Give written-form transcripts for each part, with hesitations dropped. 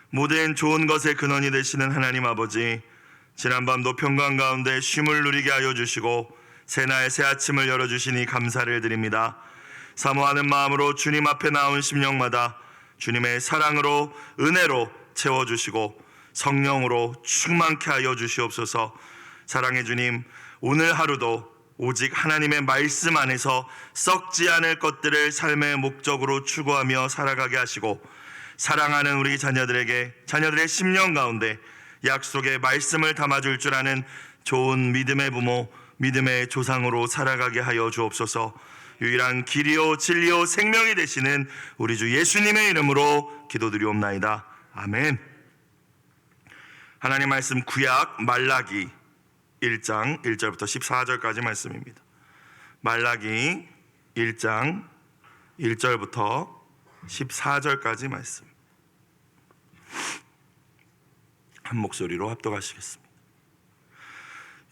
모든 좋은 것의 근원이 되시는 하나님 아버지, 지난밤도 평강 가운데 쉼을 누리게 하여 주시고 새날 새 아침을 열어주시니 감사를 드립니다. 사모하는 마음으로 주님 앞에 나온 심령마다 주님의 사랑으로 은혜로 채워주시고 성령으로 충만케 하여 주시옵소서. 사랑의 주님, 오늘 하루도 오직 하나님의 말씀 안에서 썩지 않을 것들을 삶의 목적으로 추구하며 살아가게 하시고, 사랑하는 우리 자녀들에게 자녀들의 심령 가운데 약속의 말씀을 담아줄 줄 아는 좋은 믿음의 부모, 믿음의 조상으로 살아가게 하여 주옵소서. 유일한 길이요 진리요 생명이 되시는 우리 주 예수님의 이름으로 기도드리옵나이다. 아멘. 하나님 말씀 구약 말라기 1장 1절부터 14절까지 말씀입니다. 말라기 1장 1절부터 14절까지 말씀, 한 목소리로 합독하시겠습니다.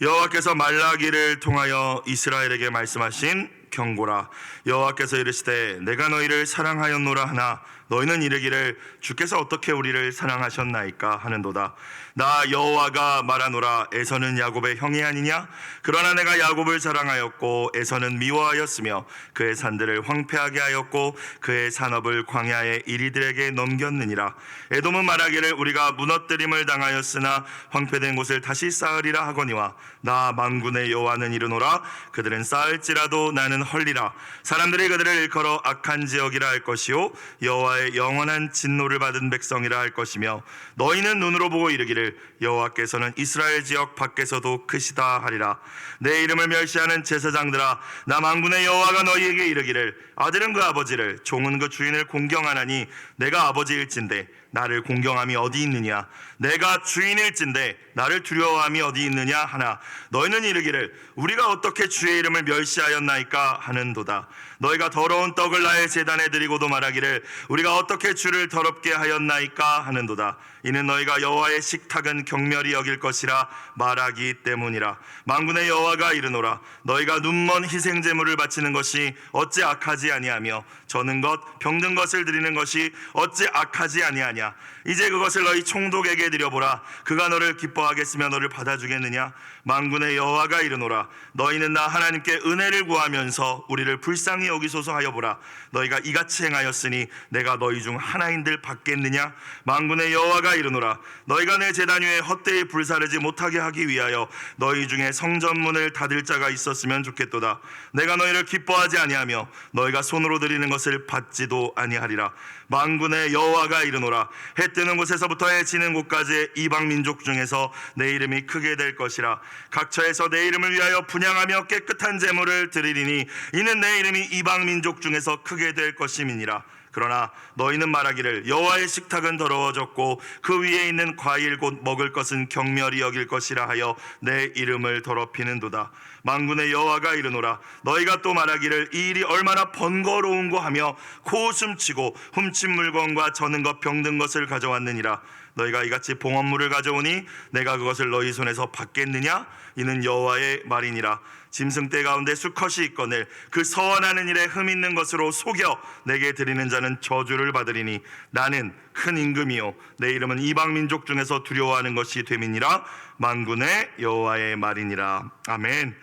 여호와께서 말라기를 통하여 이스라엘에게 말씀하신 경고라. 여호와께서 이르시되 내가 너희를 사랑하였노라 하나 너희는 이르기를 주께서 어떻게 우리를 사랑하셨나이까 하는도다. 나 여호와가 말하노라. 에서는 야곱의 형이 아니냐? 그러나 내가 야곱을 사랑하였고 에서는 미워하였으며 그의 산들을 황폐하게 하였고 그의 산업을 광야의 이리들에게 넘겼느니라. 에돔은 말하기를 우리가 무너뜨림을 당하였으나 황폐된 곳을 다시 쌓으리라 하거니와 나 만군의 여호와는 이르노라. 그들은 쌓을지라도 나는 헐리라. 사람들이 그들을 일컬어 악한 지역이라 할 것이요 여호와의 영원한 진노를 받은 백성이라 할 것이며, 너희는 눈으로 보고 이르기를 여호와께서는 이스라엘 지역 밖에서도 크시다 하리라. 내 이름을 멸시하는 제사장들아, 나 만군의 여호와가 너희에게 이르기를 아들은 그 아버지를 종은 그 주인을 공경하나니 내가 아버지일진데 나를 공경함이 어디 있느냐? 내가 주인일진데 나를 두려워함이 어디 있느냐 하나 너희는 이르기를 우리가 어떻게 주의 이름을 멸시하였나이까 하는도다. 너희가 더러운 떡을 나의 제단에 드리고도 말하기를 우리가 어떻게 주를 더럽게 하였나이까 하는도다. 이는 너희가 여호와의 식탁은 경멸히 여길 것이라 말하기 때문이라. 만군의 여호와가 이르노라. 너희가 눈먼 희생 제물을 바치는 것이 어찌 악하지 아니하며 저는 것 병든 것을 드리는 것이 어찌 악하지 아니하냐? 이제 그것을 너희 총독에게 드려보라. 그가 너를 기뻐하겠으며 너를 받아주겠느냐? 만군의 여호와가 이르노라. 너희는 나 하나님께 은혜를 구하면서 우리를 불쌍히 여기소서 하여 보라. 너희가 이같이 행하였으니 내가 너희 중 하나인들 받겠느냐? 만군의 여호와가 이르노라. 너희가 내 제단 위에 헛되이 불사르지 못하게 하기 위하여 너희 중에 성전문을 닫을 자가 있었으면 좋겠도다. 내가 너희를 기뻐하지 아니하며 너희가 손으로 드리는 것을 받지도 아니하리라. 만군의 여호와가 이르노라. 해 뜨는 곳에서부터 해 지는 곳까지 이방 민족 중에서 내 이름이 크게 될 것이라. 각처에서 내 이름을 위하여 분향하며 깨끗한 제물을 드리리니 이는 내 이름이 이방 민족 중에서 크게 될 것임이니라. 그러나 너희는 말하기를 여호와의 식탁은 더러워졌고 그 위에 있는 과일 곧 먹을 것은 경멸히 여길 것이라 하여 내 이름을 더럽히는도다. 만군의 여호와가 이르노라. 너희가 또 말하기를 이 일이 얼마나 번거로운고 하며 코웃음치고 훔친 물건과 저는 것 병든 것을 가져왔느니라. 너희가 이같이 봉헌물을 가져오니 내가 그것을 너희 손에서 받겠느냐? 이는 여호와의 말이니라. 짐승떼 가운데 수컷이 있거늘 그 서원하는 일에 흠 있는 것으로 속여 내게 드리는 자는 저주를 받으리니 나는 큰 임금이요 내 이름은 이방 민족 중에서 두려워하는 것이 됨이니라. 만군의 여호와의 말이니라. 아멘.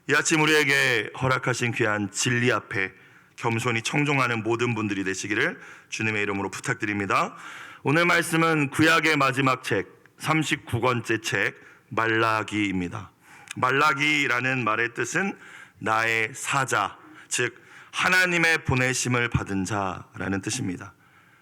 이 아침 우리에게 허락하신 귀한 진리 앞에 겸손히 청종하는 모든 분들이 되시기를 주님의 이름으로 부탁드립니다. 오늘 말씀은 구약의 마지막 책 39권째 책 말라기입니다. 말라기라는 말의 뜻은 나의 사자, 즉 하나님의 보내심을 받은 자라는 뜻입니다.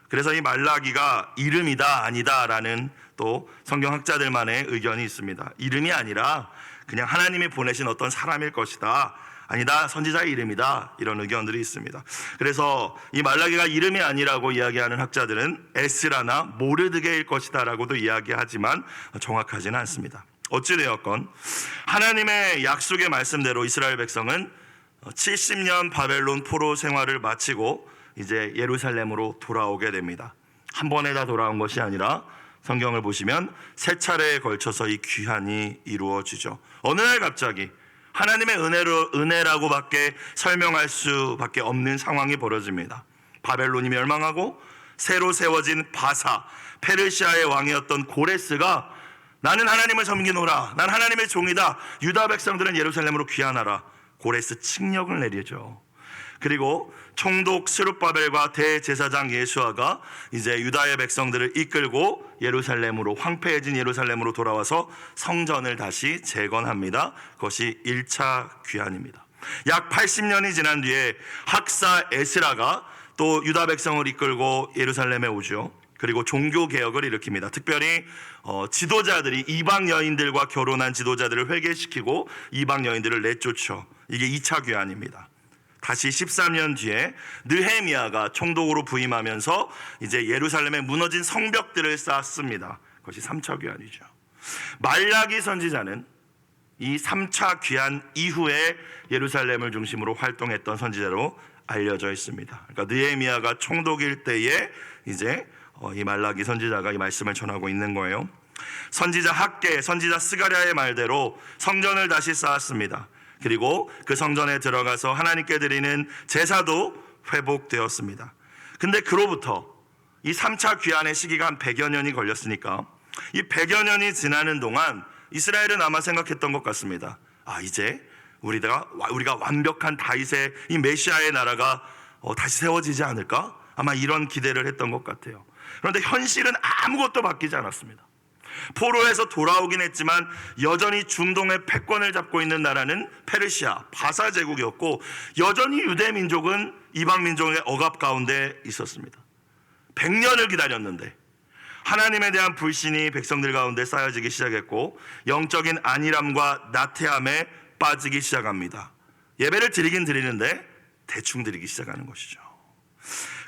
그래서 이 말라기가 이름이다 아니다 라는 또 성경학자들만의 의견이 있습니다. 이름이 아니라 그냥 하나님이 보내신 어떤 사람일 것이다, 아니다 선지자의 이름이다, 이런 의견들이 있습니다. 그래서 이 말라기가 이름이 아니라고 이야기하는 학자들은 에스라나 모르드게일 것이다 라고도 이야기하지만 정확하지는 않습니다. 어찌되었건 하나님의 약속의 말씀대로 이스라엘 백성은 70년 바벨론 포로 생활을 마치고 이제 예루살렘으로 돌아오게 됩니다. 한 번에 다 돌아온 것이 아니라 성경을 보시면 세 차례에 걸쳐서 이 귀환이 이루어지죠. 어느 날 갑자기 하나님의 은혜라고밖에 설명할 수밖에 없는 상황이 벌어집니다. 바벨론이 멸망하고 새로 세워진 바사, 페르시아의 왕이었던 고레스가 나는 하나님을 섬기노라, 난 하나님의 종이다, 유다 백성들은 예루살렘으로 귀환하라, 고레스 칙령을 내리죠. 그리고 총독 스룹바벨과 대제사장 예수아가 이제 유다의 백성들을 이끌고 예루살렘으로, 황폐해진 예루살렘으로 돌아와서 성전을 다시 재건합니다. 그것이 1차 귀환입니다. 약 80년이 지난 뒤에 학사 에스라가 또 유다 백성을 이끌고 예루살렘에 오죠. 그리고 종교개혁을 일으킵니다. 특별히 지도자들이 이방 여인들과 결혼한 지도자들을 회개시키고 이방 여인들을 내쫓죠. 이게 2차 귀환입니다. 다시 13년 뒤에 느헤미야가 총독으로 부임하면서 이제 예루살렘에 무너진 성벽들을 쌓습니다. 그것이 3차 귀환이죠. 말라기 선지자는 이 3차 귀환 이후에 예루살렘을 중심으로 활동했던 선지자로 알려져 있습니다. 그러니까 느헤미야가 총독일 때에 이제 이 말라기 선지자가 이 말씀을 전하고 있는 거예요. 선지자 학계, 선지자 스가랴의 말대로 성전을 다시 쌓았습니다. 그리고 그 성전에 들어가서 하나님께 드리는 제사도 회복되었습니다. 근데 그로부터 이 3차 귀환의 시기가 한 100여 년이 걸렸으니까 이 100여 년이 지나는 동안 이스라엘은 아마 생각했던 것 같습니다. 이제 우리가 완벽한 다윗의 이 메시아의 나라가 다시 세워지지 않을까? 아마 이런 기대를 했던 것 같아요. 그런데 현실은 아무것도 바뀌지 않았습니다. 포로에서 돌아오긴 했지만 여전히 중동의 패권을 잡고 있는 나라는 페르시아, 바사 제국이었고 여전히 유대 민족은 이방 민족의 억압 가운데 있었습니다. 100년을 기다렸는데 하나님에 대한 불신이 백성들 가운데 쌓여지기 시작했고 영적인 안일함과 나태함에 빠지기 시작합니다. 예배를 드리긴 드리는데 대충 드리기 시작하는 것이죠.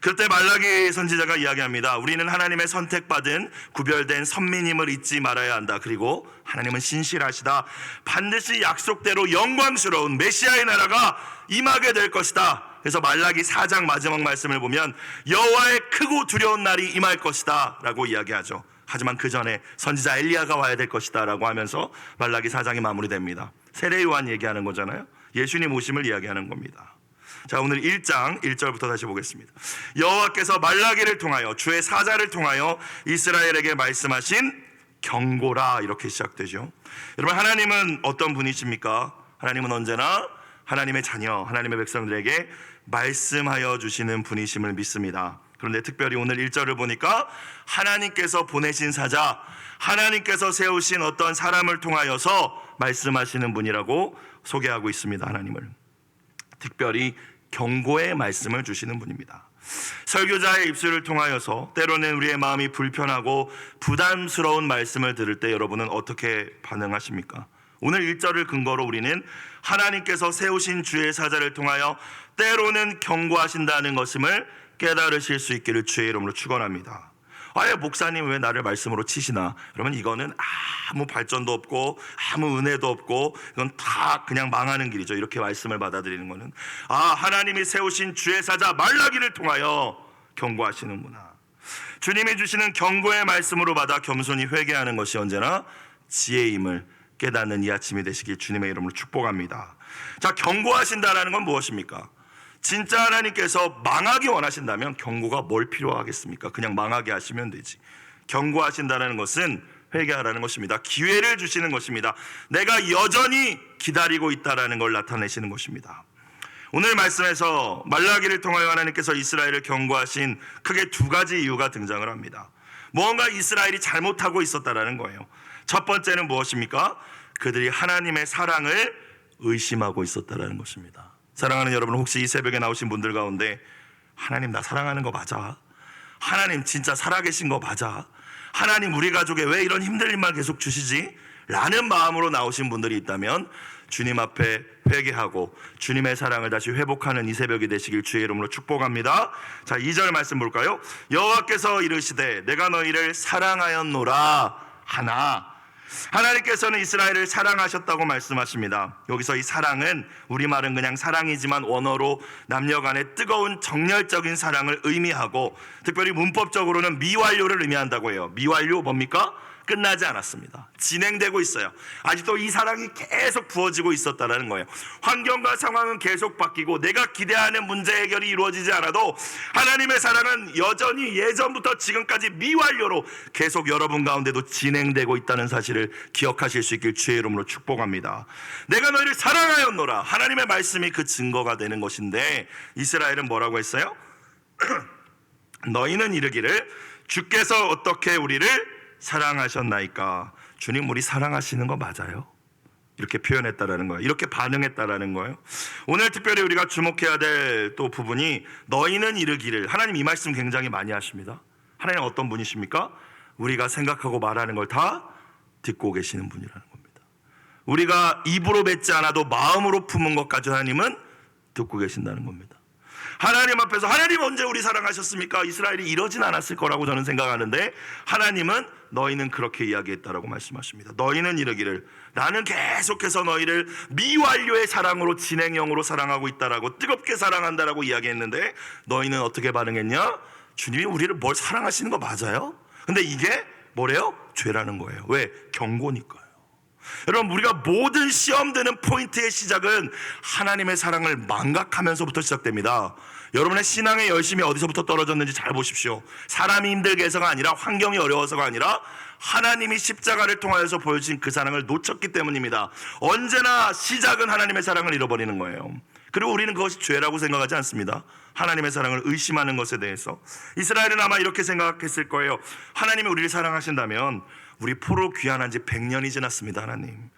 그때 말라기 선지자가 이야기합니다. 우리는 하나님의 선택받은 구별된 선민임을 잊지 말아야 한다. 그리고 하나님은 신실하시다. 반드시 약속대로 영광스러운 메시아의 나라가 임하게 될 것이다. 그래서 말라기 4장 마지막 말씀을 보면 여호와의 크고 두려운 날이 임할 것이다 라고 이야기하죠. 하지만 그 전에 선지자 엘리야가 와야 될 것이다 라고 하면서 말라기 4장이 마무리됩니다. 세례 요한 얘기하는 거잖아요. 예수님 오심을 이야기하는 겁니다. 자, 오늘 1장 1절부터 다시 보겠습니다. 여호와께서 말라기를 통하여 주의 사자를 통하여 이스라엘에게 말씀하신 경고라, 이렇게 시작되죠. 여러분, 하나님은 어떤 분이십니까? 하나님은 언제나 하나님의 자녀, 하나님의 백성들에게 말씀하여 주시는 분이심을 믿습니다. 그런데 특별히 오늘 1절을 보니까 하나님께서 보내신 사자, 하나님께서 세우신 어떤 사람을 통하여서 말씀하시는 분이라고 소개하고 있습니다. 하나님을 특별히 경고의 말씀을 주시는 분입니다. 설교자의 입술을 통하여서 때로는 우리의 마음이 불편하고 부담스러운 말씀을 들을 때 여러분은 어떻게 반응하십니까? 오늘 1절을 근거로 우리는 하나님께서 세우신 주의 사자를 통하여 때로는 경고하신다는 것임을 깨달으실 수 있기를 주의 이름으로 축원합니다. 목사님 왜 나를 말씀으로 치시나? 그러면 이거는 아무 발전도 없고 아무 은혜도 없고 이건 다 그냥 망하는 길이죠. 이렇게 말씀을 받아들이는 거는 하나님이 세우신 주의 사자 말라기를 통하여 경고하시는구나. 주님이 주시는 경고의 말씀으로 받아 겸손히 회개하는 것이 언제나 지혜임을 깨닫는 이 아침이 되시길 주님의 이름으로 축복합니다. 자, 경고하신다라는 건 무엇입니까? 진짜 하나님께서 망하기 원하신다면 경고가 뭘 필요하겠습니까? 그냥 망하게 하시면 되지. 경고하신다는 것은 회개하라는 것입니다. 기회를 주시는 것입니다. 내가 여전히 기다리고 있다라는 걸 나타내시는 것입니다. 오늘 말씀에서 말라기를 통하여 하나님께서 이스라엘을 경고하신 크게 두 가지 이유가 등장을 합니다. 무언가 이스라엘이 잘못하고 있었다라는 거예요. 첫 번째는 무엇입니까? 그들이 하나님의 사랑을 의심하고 있었다라는 것입니다. 사랑하는 여러분, 혹시 이 새벽에 나오신 분들 가운데 하나님 나 사랑하는 거 맞아? 하나님 진짜 살아계신 거 맞아? 하나님 우리 가족에 왜 이런 힘든 일만 계속 주시지? 라는 마음으로 나오신 분들이 있다면 주님 앞에 회개하고 주님의 사랑을 다시 회복하는 이 새벽이 되시길 주의 이름으로 축복합니다. 자, 2절 말씀 볼까요? 여호와께서 이르시되 내가 너희를 사랑하였노라 하나. 하나님께서는 이스라엘을 사랑하셨다고 말씀하십니다. 여기서 이 사랑은 우리말은 그냥 사랑이지만 원어로 남녀 간의 뜨거운 정열적인 사랑을 의미하고 특별히 문법적으로는 미완료를 의미한다고 해요. 미완료 뭡니까? 끝나지 않았습니다. 진행되고 있어요. 아직도 이 사랑이 계속 부어지고 있었다는 거예요. 환경과 상황은 계속 바뀌고 내가 기대하는 문제 해결이 이루어지지 않아도 하나님의 사랑은 여전히 예전부터 지금까지 미완료로 계속 여러분 가운데도 진행되고 있다는 사실을 기억하실 수 있길 주의 이름으로 축복합니다. 내가 너희를 사랑하였노라. 하나님의 말씀이 그 증거가 되는 것인데 이스라엘은 뭐라고 했어요? 너희는 이르기를 주께서 어떻게 우리를 사랑하셨나이까. 주님 우리 사랑하시는 거 맞아요? 이렇게 표현했다라는 거예요. 이렇게 반응했다라는 거예요. 오늘 특별히 우리가 주목해야 될 또 부분이 너희는 이르기를. 하나님 이 말씀 굉장히 많이 하십니다. 하나님 어떤 분이십니까? 우리가 생각하고 말하는 걸 다 듣고 계시는 분이라는 겁니다. 우리가 입으로 뱉지 않아도 마음으로 품은 것까지 하나님은 듣고 계신다는 겁니다. 하나님 앞에서 하나님 언제 우리 사랑하셨습니까? 이스라엘이 이러진 않았을 거라고 저는 생각하는데 하나님은 너희는 그렇게 이야기했다라고 말씀하십니다. 너희는 이르기를 나는 계속해서 너희를 미완료의 사랑으로 진행형으로 사랑하고 있다라고 뜨겁게 사랑한다라고 이야기했는데 너희는 어떻게 반응했냐? 주님이 우리를 뭘 사랑하시는 거 맞아요? 근데 이게 뭐래요? 죄라는 거예요. 왜? 경고니까요. 여러분 우리가 모든 시험되는 포인트의 시작은 하나님의 사랑을 망각하면서부터 시작됩니다. 여러분의 신앙의 열심이 어디서부터 떨어졌는지 잘 보십시오. 사람이 힘들게 해서가 아니라 환경이 어려워서가 아니라 하나님이 십자가를 통하여서 보여주신 그 사랑을 놓쳤기 때문입니다. 언제나 시작은 하나님의 사랑을 잃어버리는 거예요. 그리고 우리는 그것이 죄라고 생각하지 않습니다. 하나님의 사랑을 의심하는 것에 대해서 이스라엘은 아마 이렇게 생각했을 거예요. 하나님이 우리를 사랑하신다면 우리 포로 귀환한 지 100년이 지났습니다. 하나님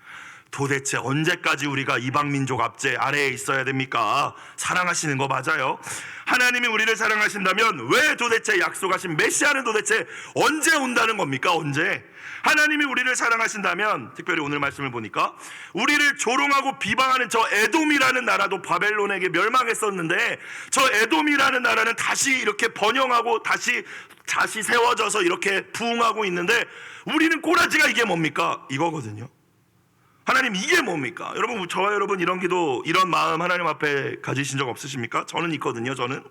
도대체 언제까지 우리가 이방민족 압제 아래에 있어야 됩니까? 사랑하시는 거 맞아요? 하나님이 우리를 사랑하신다면 왜 도대체 약속하신 메시아는 도대체 언제 온다는 겁니까? 언제? 하나님이 우리를 사랑하신다면 특별히 오늘 말씀을 보니까 우리를 조롱하고 비방하는 저 에돔이라는 나라도 바벨론에게 멸망했었는데 저 에돔이라는 나라는 다시 이렇게 번영하고 다시 세워져서 이렇게 부흥하고 있는데 우리는 꼬라지가 이게 뭡니까? 이거거든요. 하나님 이게 뭡니까? 여러분 저와 여러분 이런 기도 이런 마음 하나님 앞에 가지신 적 없으십니까? 저는 있거든요. 저는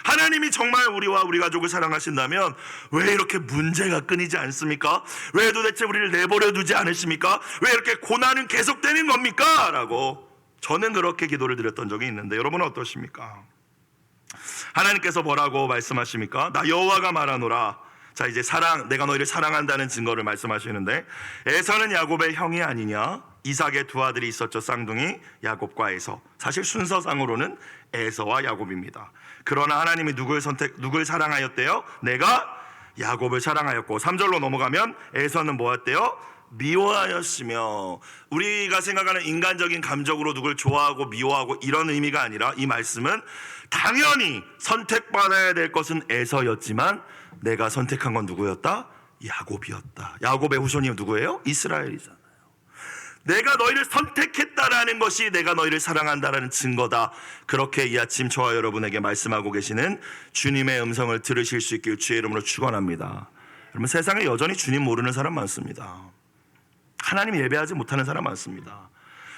하나님이 정말 우리와 우리 가족을 사랑하신다면 왜 이렇게 문제가 끊이지 않습니까? 왜 도대체 우리를 내버려 두지 않으십니까? 왜 이렇게 고난은 계속되는 겁니까? 라고 저는 그렇게 기도를 드렸던 적이 있는데 여러분은 어떠십니까? 하나님께서 뭐라고 말씀하십니까? 나 여호와가 말하노라. 자 이제 내가 너희를 사랑한다는 증거를 말씀하시는데 에서는 야곱의 형이 아니냐? 이삭의 두 아들이 있었죠. 쌍둥이 야곱과 에서. 사실 순서상으로는 에서와 야곱입니다. 그러나 하나님이 누굴 사랑하였대요? 내가 야곱을 사랑하였고 3절로 넘어가면 에서는 뭐였대요? 미워하였으며. 우리가 생각하는 인간적인 감정으로 누굴 좋아하고 미워하고 이런 의미가 아니라 이 말씀은 당연히 선택받아야 될 것은 에서였지만 내가 선택한 건 누구였다? 야곱이었다. 야곱의 후손이 누구예요? 이스라엘이잖아요. 내가 너희를 선택했다라는 것이 내가 너희를 사랑한다라는 증거다. 그렇게 이 아침 저와 여러분에게 말씀하고 계시는 주님의 음성을 들으실 수 있길 주의 이름으로 축원합니다. 여러분 세상에 여전히 주님 모르는 사람 많습니다. 하나님 예배하지 못하는 사람 많습니다.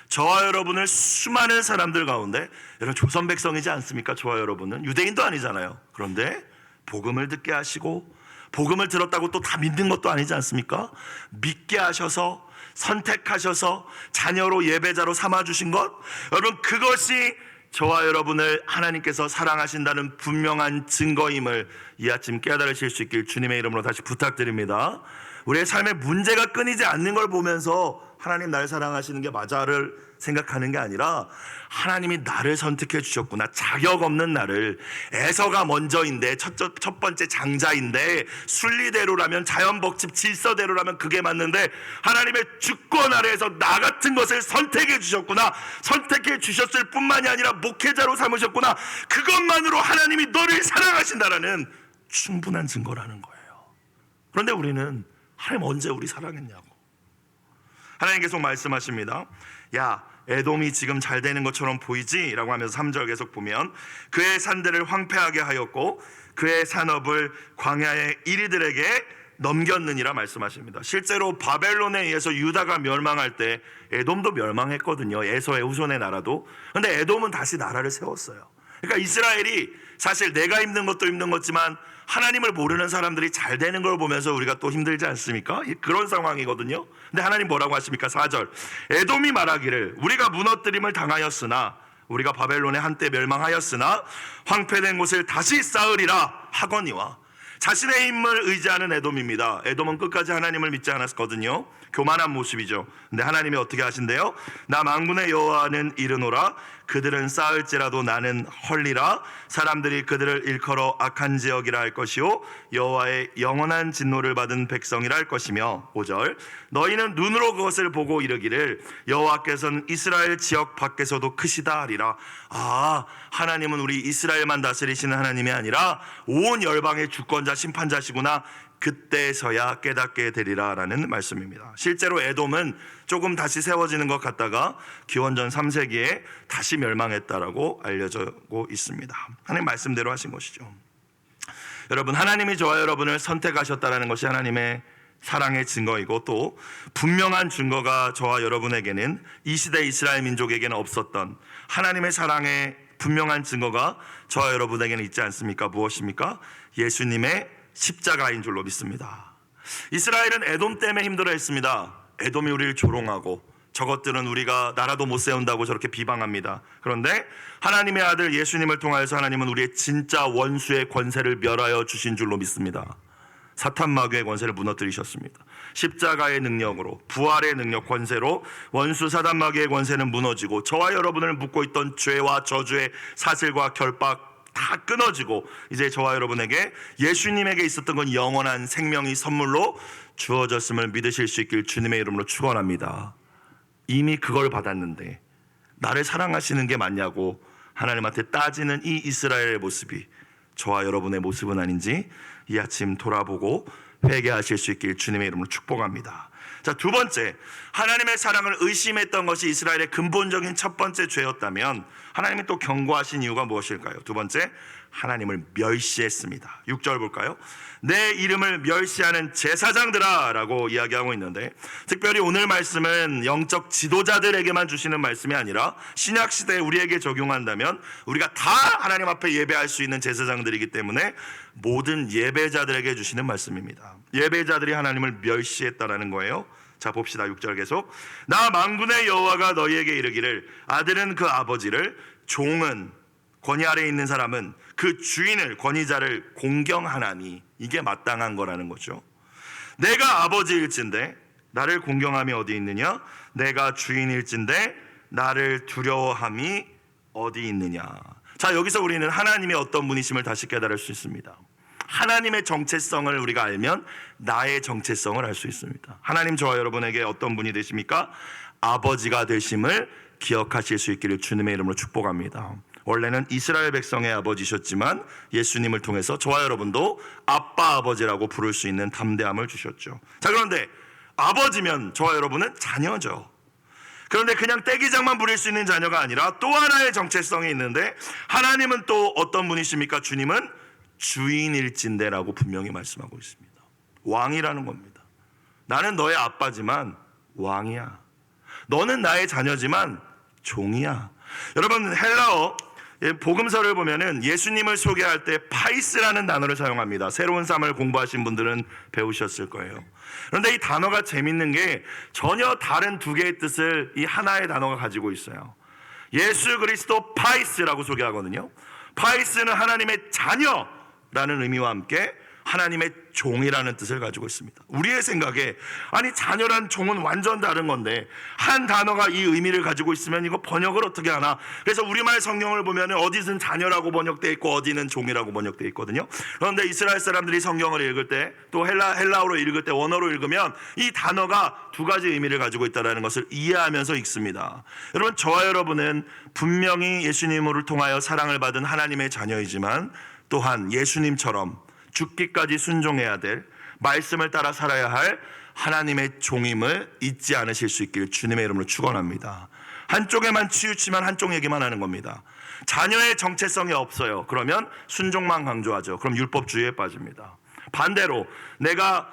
저와 여러분을 수많은 사람들 가운데 여러분 조선 백성이지 않습니까? 저와 여러분은 유대인도 아니잖아요. 그런데 복음을 듣게 하시고 복음을 들었다고 또 다 믿는 것도 아니지 않습니까? 믿게 하셔서 선택하셔서 자녀로 예배자로 삼아주신 것, 여러분 그것이 저와 여러분을 하나님께서 사랑하신다는 분명한 증거임을 이 아침 깨달으실 수 있길 주님의 이름으로 다시 부탁드립니다. 우리의 삶에 문제가 끊이지 않는 걸 보면서 하나님 나를 사랑하시는 게 맞아를 생각하는 게 아니라 하나님이 나를 선택해 주셨구나. 자격 없는 나를, 에서가 먼저인데 첫 번째 장자인데 순리대로라면 자연법칙 질서대로라면 그게 맞는데 하나님의 주권 아래에서 나 같은 것을 선택해 주셨구나. 선택해 주셨을 뿐만이 아니라 목회자로 삼으셨구나. 그것만으로 하나님이 너를 사랑하신다라는 충분한 증거라는 거예요. 그런데 우리는 하나님 언제 우리 사랑했냐고. 하나님 계속 말씀하십니다. 야 에돔이 지금 잘 되는 것처럼 보이지? 라고 하면서 3절 계속 보면 그의 산들을 황폐하게 하였고 그의 산업을 광야의 이리들에게 넘겼느니라 말씀하십니다. 실제로 바벨론에 의해서 유다가 멸망할 때 에돔도 멸망했거든요. 에서의 후손의 나라도. 그런데 에돔은 다시 나라를 세웠어요. 그러니까 이스라엘이 사실 내가 힘든 것도 힘든 거지만 하나님을 모르는 사람들이 잘 되는 걸 보면서 우리가 또 힘들지 않습니까? 그런 상황이거든요. 근데 하나님 뭐라고 하십니까? 4절, 에돔이 말하기를 우리가 무너뜨림을 당하였으나 우리가 바벨론에 한때 멸망하였으나 황폐된 곳을 다시 쌓으리라 하거니와. 자신의 힘을 의지하는 에돔입니다. 에돔은 끝까지 하나님을 믿지 않았거든요. 교만한 모습이죠. 근데 하나님이 어떻게 하신대요? 나 만군의 여호와는 이르노라 그들은 쌓을지라도 나는 헐리라. 사람들이 그들을 일컬어 악한 지역이라 할 것이요 여호와의 영원한 진노를 받은 백성이라 할 것이며. 5절, 너희는 눈으로 그것을 보고 이르기를 여호와께서는 이스라엘 지역 밖에서도 크시다 하리라. 하나님은 우리 이스라엘만 다스리시는 하나님이 아니라 온 열방의 주권자 심판자시구나, 그때서야 깨닫게 되리라 라는 말씀입니다. 실제로 에돔은 조금 다시 세워지는 것 같다가 기원전 3세기에 다시 멸망했다라고 알려지고 있습니다. 하나님 말씀대로 하신 것이죠. 여러분, 하나님이 저와 여러분을 선택하셨다는 것이 하나님의 사랑의 증거이고, 또 분명한 증거가 저와 여러분에게는, 이 시대 이스라엘 민족에게는 없었던 하나님의 사랑의 분명한 증거가 저와 여러분에게는 있지 않습니까? 무엇입니까? 예수님의 십자가인 줄로 믿습니다. 이스라엘은 에돔 때문에 힘들어했습니다. 에돔이 우리를 조롱하고 저것들은 우리가 나라도 못 세운다고 저렇게 비방합니다. 그런데 하나님의 아들 예수님을 통하여서 하나님은 우리의 진짜 원수의 권세를 멸하여 주신 줄로 믿습니다. 사탄 마귀의 권세를 무너뜨리셨습니다. 십자가의 능력으로, 부활의 능력, 권세로 원수 사단 마귀의 권세는 무너지고 저와 여러분을 묶고 있던 죄와 저주의 사슬과 결박 다 끊어지고, 이제 저와 여러분에게 예수님에게 있었던 건 영원한 생명이 선물로 주어졌음을 믿으실 수 있길 주님의 이름으로 축원합니다. 이미 그걸 받았는데 나를 사랑하시는 게 맞냐고 하나님한테 따지는 이 이스라엘의 모습이 저와 여러분의 모습은 아닌지 이 아침 돌아보고 회개하실 수 있길 주님의 이름으로 축복합니다. 자, 두 번째, 하나님의 사랑을 의심했던 것이 이스라엘의 근본적인 첫 번째 죄였다면 하나님이 또 경고하신 이유가 무엇일까요? 두 번째, 하나님을 멸시했습니다. 6절 볼까요? 내 이름을 멸시하는 제사장들아 라고 이야기하고 있는데, 특별히 오늘 말씀은 영적 지도자들에게만 주시는 말씀이 아니라 신약시대에 우리에게 적용한다면 우리가 다 하나님 앞에 예배할 수 있는 제사장들이기 때문에 모든 예배자들에게 주시는 말씀입니다. 예배자들이 하나님을 멸시했다라는 거예요. 자, 봅시다. 6절 계속, 나 만군의 여호와가 너희에게 이르기를 아들은 그 아버지를, 종은, 권위 아래에 있는 사람은 그 주인을, 권위자를 공경하나니. 이게 마땅한 거라는 거죠. 내가 아버지일진데 나를 공경함이 어디 있느냐? 내가 주인일진데 나를 두려워함이 어디 있느냐? 자, 여기서 우리는 하나님이 어떤 분이심을 다시 깨달을 수 있습니다. 하나님의 정체성을 우리가 알면 나의 정체성을 알 수 있습니다. 하나님 저와 여러분에게 어떤 분이 되십니까? 아버지가 되심을 기억하실 수 있기를 주님의 이름으로 축복합니다. 원래는 이스라엘 백성의 아버지셨지만 예수님을 통해서 저와 여러분도 아빠, 아버지라고 부를 수 있는 담대함을 주셨죠. 자, 그런데 아버지면 저와 여러분은 자녀죠. 그런데 그냥 떼기장만 부릴 수 있는 자녀가 아니라 또 하나의 정체성이 있는데, 하나님은 또 어떤 분이십니까? 주님은 주인일진대라고 분명히 말씀하고 있습니다. 왕이라는 겁니다. 나는 너의 아빠지만 왕이야. 너는 나의 자녀지만 종이야. 여러분, 헬라어 복음서를 보면은 예수님을 소개할 때 파이스라는 단어를 사용합니다. 새로운 삶을 공부하신 분들은 배우셨을 거예요. 그런데 이 단어가 재밌는 게 전혀 다른 두 개의 뜻을 이 하나의 단어가 가지고 있어요. 예수 그리스도 파이스라고 소개하거든요. 파이스는 하나님의 자녀라는 의미와 함께 하나님의 종이라는 뜻을 가지고 있습니다. 우리의 생각에 아니 자녀란 종은 완전 다른 건데 한 단어가 이 의미를 가지고 있으면 이거 번역을 어떻게 하나. 그래서 우리말 성경을 보면 어디는 자녀라고 번역되어 있고 어디는 종이라고 번역되어 있거든요. 그런데 이스라엘 사람들이 성경을 읽을 때, 또 헬라어로 읽을 때, 원어로 읽으면 이 단어가 두 가지 의미를 가지고 있다는 것을 이해하면서 읽습니다. 여러분, 저와 여러분은 분명히 예수님을 통하여 사랑을 받은 하나님의 자녀이지만 또한 예수님처럼 죽기까지 순종해야 될, 말씀을 따라 살아야 할 하나님의 종임을 잊지 않으실 수 있기를 주님의 이름으로 축원합니다. 한쪽에만 치우치면 한쪽 얘기만 하는 겁니다. 자녀의 정체성이 없어요. 그러면 순종만 강조하죠. 그럼 율법주의에 빠집니다. 반대로 내가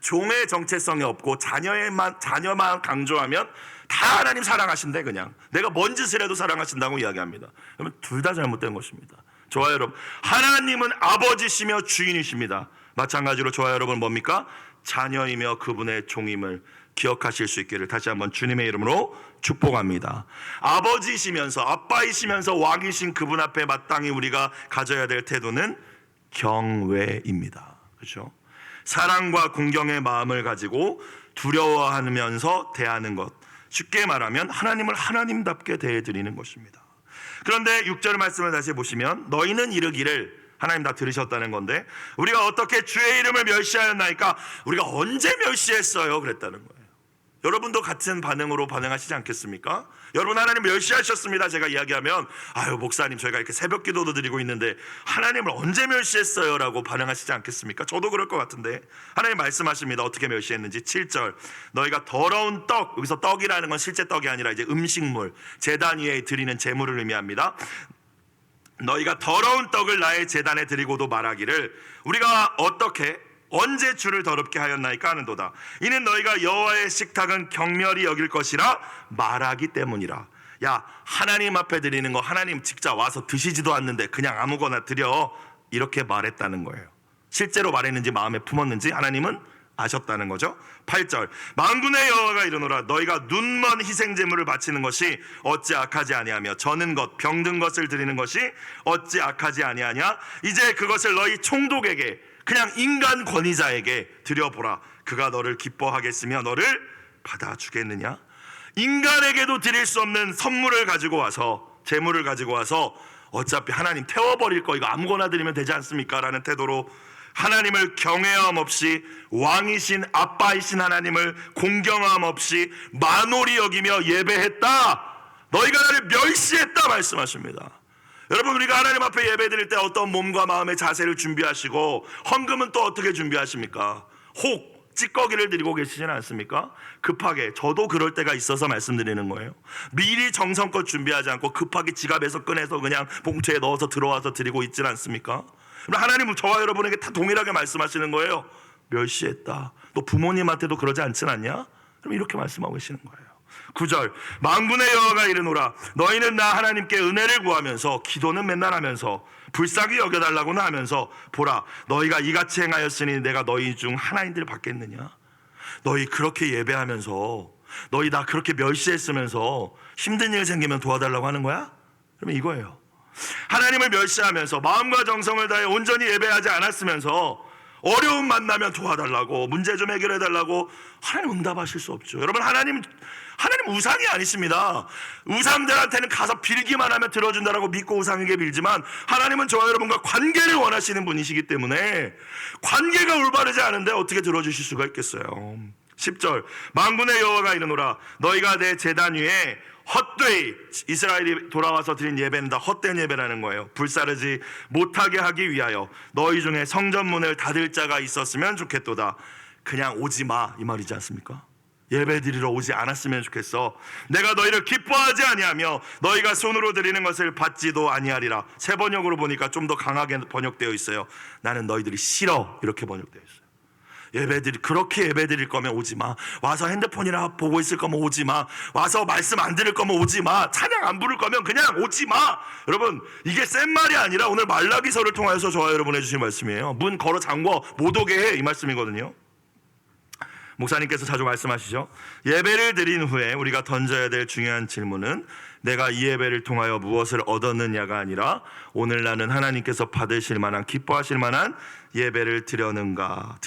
종의 정체성이 없고 자녀만 강조하면 다 하나님 사랑하신대. 그냥 내가 뭔 짓을 해도 사랑하신다고 이야기합니다. 그러면 둘 다 잘못된 것입니다. 저와 여러분, 하나님은 아버지시며 주인이십니다. 마찬가지로 저와 여러분 뭡니까? 자녀이며 그분의 종임을 기억하실 수 있기를 다시 한번 주님의 이름으로 축복합니다. 아버지시면서 아빠이시면서 왕이신 그분 앞에 마땅히 우리가 가져야 될 태도는 경외입니다. 그렇죠? 사랑과 공경의 마음을 가지고 두려워하면서 대하는 것, 쉽게 말하면 하나님을 하나님답게 대해드리는 것입니다. 그런데 6절 말씀을 다시 보시면 너희는 이르기를, 하나님 다 들으셨다는 건데 우리가 어떻게 주의 이름을 멸시하였나이까? 우리가 언제 멸시했어요? 그랬다는 거예요. 여러분도 같은 반응으로 반응하시지 않겠습니까? 여러분, 하나님 멸시하셨습니다 제가 이야기하면, 아유 목사님 저희가 이렇게 새벽 기도도 드리고 있는데 하나님을 언제 멸시했어요? 라고 반응하시지 않겠습니까? 저도 그럴 것 같은데 하나님 말씀하십니다. 어떻게 멸시했는지. 7절, 너희가 더러운 떡, 여기서 떡이라는 건 실제 떡이 아니라 이제 음식물, 제단 위에 드리는 제물을 의미합니다. 너희가 더러운 떡을 나의 제단에 드리고도 말하기를 우리가 어떻게 언제 주를 더럽게 하였나이까 하는도다. 이는 너희가 여호와의 식탁은 경멸히 여길 것이라 말하기 때문이라. 야, 하나님 앞에 드리는 거 하나님 직접 와서 드시지도 않는데 그냥 아무거나 드려, 이렇게 말했다는 거예요. 실제로 말했는지 마음에 품었는지 하나님은 아셨다는 거죠. 8절, 만군의 여호와가 이르노라 너희가 눈먼 희생제물을 바치는 것이 어찌 악하지 아니하며 저는 것 병든 것을 드리는 것이 어찌 악하지 아니하냐? 이제 그것을 너희 총독에게, 그냥 인간 권위자에게 드려보라. 그가 너를 기뻐하겠으며 너를 받아주겠느냐? 인간에게도 드릴 수 없는 선물을 가지고 와서, 제물을 가지고 와서 어차피 하나님 태워버릴 거 이거 아무거나 드리면 되지 않습니까? 라는 태도로 하나님을 경외함 없이, 왕이신 아빠이신 하나님을 공경함 없이 만홀히 여기며 예배했다. 너희가 나를 멸시했다 말씀하십니다. 여러분, 우리가 하나님 앞에 예배 드릴 때 어떤 몸과 마음의 자세를 준비하시고 헌금은 또 어떻게 준비하십니까? 혹 찌꺼기를 드리고 계시지는 않습니까? 급하게, 저도 그럴 때가 있어서 말씀드리는 거예요. 미리 정성껏 준비하지 않고 급하게 지갑에서 꺼내서 그냥 봉투에 넣어서 들어와서 드리고 있지는 않습니까? 하나님은 저와 여러분에게 다 동일하게 말씀하시는 거예요. 멸시했다. 너 부모님한테도 그러지 않진 않냐? 그럼 이렇게 말씀하고 계시는 거예요. 9절, 만군의 여호와가 이르노라 너희는 나 하나님께 은혜를 구하면서 기도는 맨날 하면서 불쌍히 여겨달라고는 하면서 보라 너희가 이같이 행하였으니 내가 너희 중 하나인들 받겠느냐? 너희 그렇게 예배하면서, 너희 나 그렇게 멸시했으면서 힘든 일 생기면 도와달라고 하는 거야? 그러면 이거예요. 하나님을 멸시하면서 마음과 정성을 다해 온전히 예배하지 않았으면서 어려움 만나면 도와달라고, 문제 좀 해결해달라고 하나님 응답하실 수 없죠. 여러분, 하나님 우상이 아니십니다. 우상들한테는 가서 빌기만 하면 들어준다라고 믿고 우상에게 빌지만 하나님은 저와 여러분과 관계를 원하시는 분이시기 때문에 관계가 올바르지 않은데 어떻게 들어주실 수가 있겠어요. 10절, 만군의 여호와가 이르노라 너희가 내 제단 위에 헛되이, 이스라엘이 돌아와서 드린 예배는 다 헛된 예배라는 거예요. 불사르지 못하게 하기 위하여 너희 중에 성전문을 닫을 자가 있었으면 좋겠도다. 그냥 오지 마 이 말이지 않습니까? 예배 드리러 오지 않았으면 좋겠어. 내가 너희를 기뻐하지 아니하며 너희가 손으로 드리는 것을 받지도 아니하리라. 새 번역으로 보니까 좀 더 강하게 번역되어 있어요. 나는 너희들이 싫어, 이렇게 번역되어 있어요. 그렇게 예배 드릴 거면 오지 마. 와서 핸드폰이나 보고 있을 거면 오지 마. 와서 말씀 안 들을 거면 오지 마. 찬양 안 부를 거면 그냥 오지 마. 여러분, 이게 센 말이 아니라 오늘 말라기서를 통하여서 저와 여러분 해주신 말씀이에요. 문 걸어 잠궈 못 오게 해, 이 말씀이거든요. 목사님께서 자주 말씀하시죠. 예배를 드린 후에 우리가 던져야 될 중요한 질문은 내가 이 예배를 통하여 무엇을 얻었느냐가 아니라 오늘 나는 하나님께서 받으실 만한, 기뻐하실 만한 예배를 드렸는가.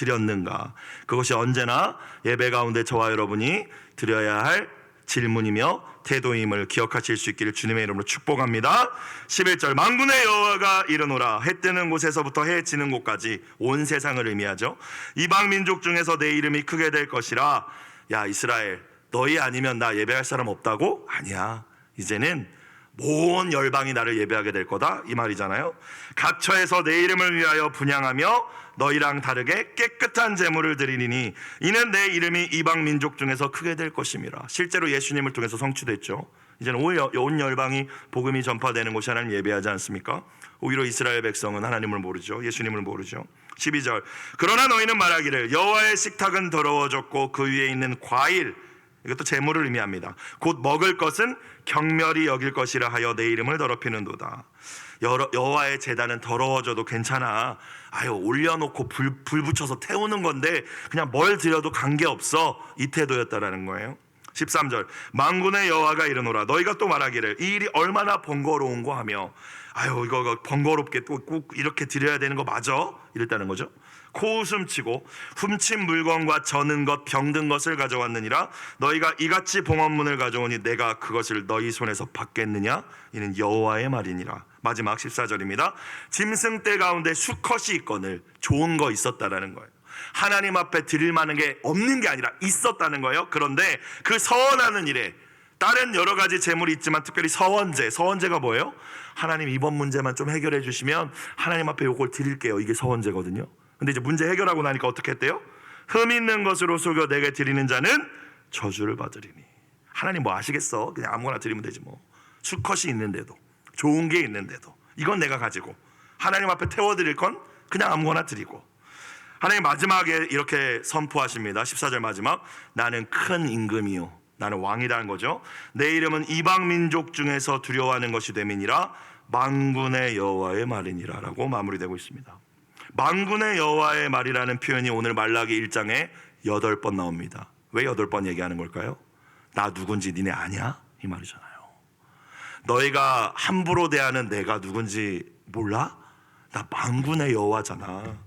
그것이 언제나 예배 가운데 저와 여러분이 드려야 할 질문이며 태도임을 기억하실 수 있기를 주님의 이름으로 축복합니다. 11절, 만군의 여호와가 이르노라 해 뜨는 곳에서부터 해 지는 곳까지 온 세상을 의미하죠. 이방 민족 중에서 내 이름이 크게 될 것이라. 야 이스라엘, 너희 아니면 나 예배할 사람 없다고? 아니야, 이제는 모든 열방이 나를 예배하게 될 거다, 이 말이잖아요. 각처에서 내 이름을 위하여 분향하며 너희랑 다르게 깨끗한 제물을 드리니 이는 내 이름이 이방 민족 중에서 크게 될 것임이라. 실제로 예수님을 통해서 성취됐죠. 이제는 온 열방이 복음이 전파되는 곳이 하나님 예배하지 않습니까? 오히려 이스라엘 백성은 하나님을 모르죠. 예수님을 모르죠. 12절, 그러나 너희는 말하기를 여호와의 식탁은 더러워졌고 그 위에 있는 과일, 이것도 재물을 의미합니다. 곧 먹을 것은 경멸이 여길 것이라 하여 내 이름을 더럽히는도다. 여호와의 제단은 더러워져도 괜찮아. 아유, 올려놓고 불 붙여서 태우는 건데 그냥 뭘 드려도 관계없어. 이 태도였다라는 거예요. 13절, 만군의 여호와가 이르노라. 너희가 또 말하기를 이 일이 얼마나 번거로운고 하며, 아유, 이거 번거롭게 꼭 이렇게 드려야 되는 거 맞아? 이랬다는 거죠. 코웃음 치고 훔친 물건과 저는 것 병든 것을 가져왔느니라. 너희가 이같이 봉헌문을 가져오니 내가 그것을 너희 손에서 받겠느냐? 이는 여호와의 말이니라. 마지막 14절입니다. 짐승떼 가운데 수컷이 있거늘. 좋은 거 있었다라는 거예요. 하나님 앞에 드릴 만한 게 없는 게 아니라 있었다는 거예요. 그런데 그 서원하는 일에 다른 여러 가지 재물이 있지만 특별히 서원제가 뭐예요? 하나님 이번 문제만 좀 해결해 주시면 하나님 앞에 요걸 드릴게요. 이게 서원제거든요. 근데 이제 문제 해결하고 나니까 어떻게 했대요? 흠 있는 것으로 속여 내게 드리는 자는 저주를 받으리니. 하나님 뭐 아시겠어? 그냥 아무거나 드리면 되지 뭐. 수컷이 있는데도, 좋은 게 있는데도, 이건 내가 가지고 하나님 앞에 태워드릴 건 그냥 아무거나 드리고. 하나님 마지막에 이렇게 선포하십니다. 14절 마지막, 나는 큰 임금이요, 나는 왕이라는 거죠. 내 이름은 이방 민족 중에서 두려워하는 것이 됨이니라. 만군의 여호와의 말이니라 라고 마무리되고 있습니다. 만군의 여호와의 말이라는 표현이 오늘 말라기 1장에 8번 나옵니다. 왜 8번 얘기하는 걸까요? 나 누군지 니네 아냐? 이 말이잖아요. 너희가 함부로 대하는 내가 누군지 몰라? 나 만군의 여호와잖아.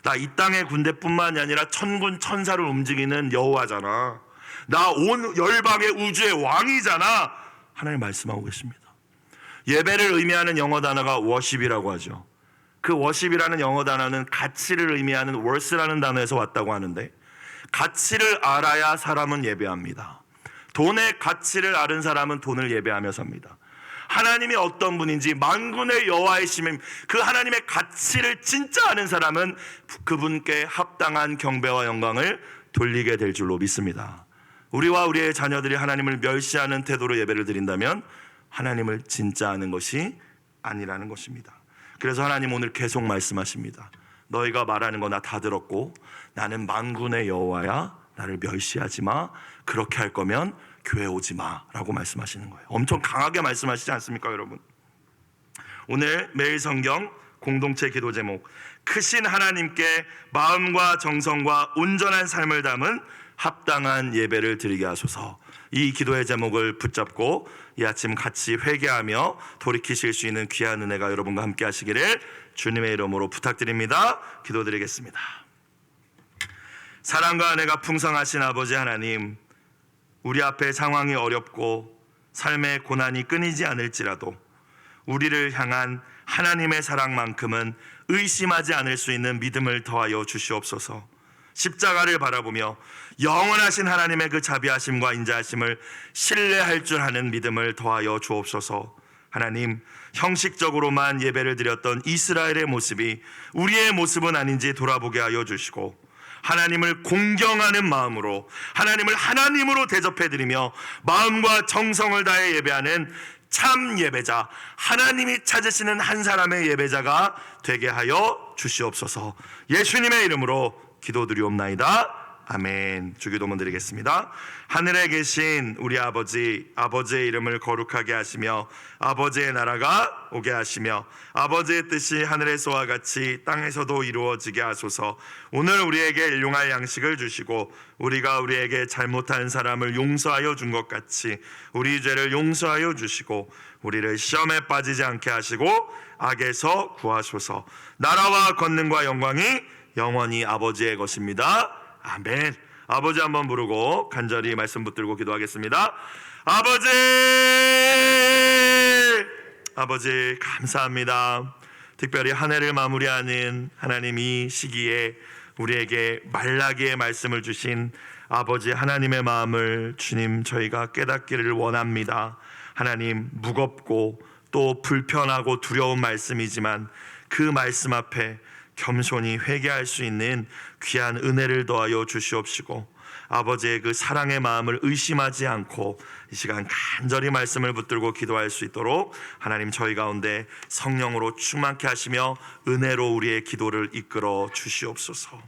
나 이 땅의 군대뿐만이 아니라 천군 천사를 움직이는 여호와잖아. 나 온 열방의 우주의 왕이잖아. 하나님 말씀하고 계십니다. 예배를 의미하는 영어 단어가 worship이라고 하죠. 그 worship이라는 영어 단어는 가치를 의미하는 worth라는 단어에서 왔다고 하는데, 가치를 알아야 사람은 예배합니다. 돈의 가치를 아는 사람은 돈을 예배하며 삽니다. 하나님이 어떤 분인지, 만군의 여호와이심임, 그 하나님의 가치를 진짜 아는 사람은 그분께 합당한 경배와 영광을 돌리게 될 줄로 믿습니다. 우리와 우리의 자녀들이 하나님을 멸시하는 태도로 예배를 드린다면 하나님을 진짜 아는 것이 아니라는 것입니다. 그래서 하나님 오늘 계속 말씀하십니다. 너희가 말하는 거 나 다 들었고 나는 만군의 여호와야. 나를 멸시하지 마. 그렇게 할 거면 교회 오지 마 라고 말씀하시는 거예요. 엄청 강하게 말씀하시지 않습니까 여러분? 오늘 매일 성경 공동체 기도 제목, 크신 하나님께 마음과 정성과 온전한 삶을 담은 합당한 예배를 드리게 하소서. 이 기도의 제목을 붙잡고 이 아침 같이 회개하며 돌이키실 수 있는 귀한 은혜가 여러분과 함께 하시기를 주님의 이름으로 부탁드립니다. 기도드리겠습니다. 사랑과 은혜가 풍성하신 아버지 하나님, 우리 앞에 상황이 어렵고 삶의 고난이 끊이지 않을지라도 우리를 향한 하나님의 사랑만큼은 의심하지 않을 수 있는 믿음을 더하여 주시옵소서. 십자가를 바라보며 영원하신 하나님의 그 자비하심과 인자하심을 신뢰할 줄 아는 믿음을 더하여 주옵소서. 하나님, 형식적으로만 예배를 드렸던 이스라엘의 모습이 우리의 모습은 아닌지 돌아보게 하여 주시고, 하나님을 공경하는 마음으로 하나님을 하나님으로 대접해드리며 마음과 정성을 다해 예배하는 참 예배자, 하나님이 찾으시는 한 사람의 예배자가 되게 하여 주시옵소서. 예수님의 이름으로 기도드리옵나이다. 아멘. 주기도문 드리겠습니다. 하늘에 계신 우리 아버지, 아버지의 이름을 거룩하게 하시며 아버지의 나라가 오게 하시며 아버지의 뜻이 하늘에서와 같이 땅에서도 이루어지게 하소서. 오늘 우리에게 일용할 양식을 주시고 우리가 우리에게 잘못한 사람을 용서하여 준 것 같이 우리 죄를 용서하여 주시고 우리를 시험에 빠지지 않게 하시고 악에서 구하소서. 나라와 권능과 영광이 영원히 아버지의 것입니다. 아멘. 아버지 한번 부르고 간절히 말씀 붙들고 기도하겠습니다. 아버지, 아버지 감사합니다. 특별히 한 해를 마무리하는 하나님 이 시기에 우리에게 말라기의 말씀을 주신 아버지 하나님의 마음을 주님 저희가 깨닫기를 원합니다. 하나님, 무겁고 또 불편하고 두려운 말씀이지만 그 말씀 앞에 겸손히 회개할 수 있는 귀한 은혜를 더하여 주시옵시고 아버지의 그 사랑의 마음을 의심하지 않고 이 시간 간절히 말씀을 붙들고 기도할 수 있도록 하나님 저희 가운데 성령으로 충만케 하시며 은혜로 우리의 기도를 이끌어 주시옵소서.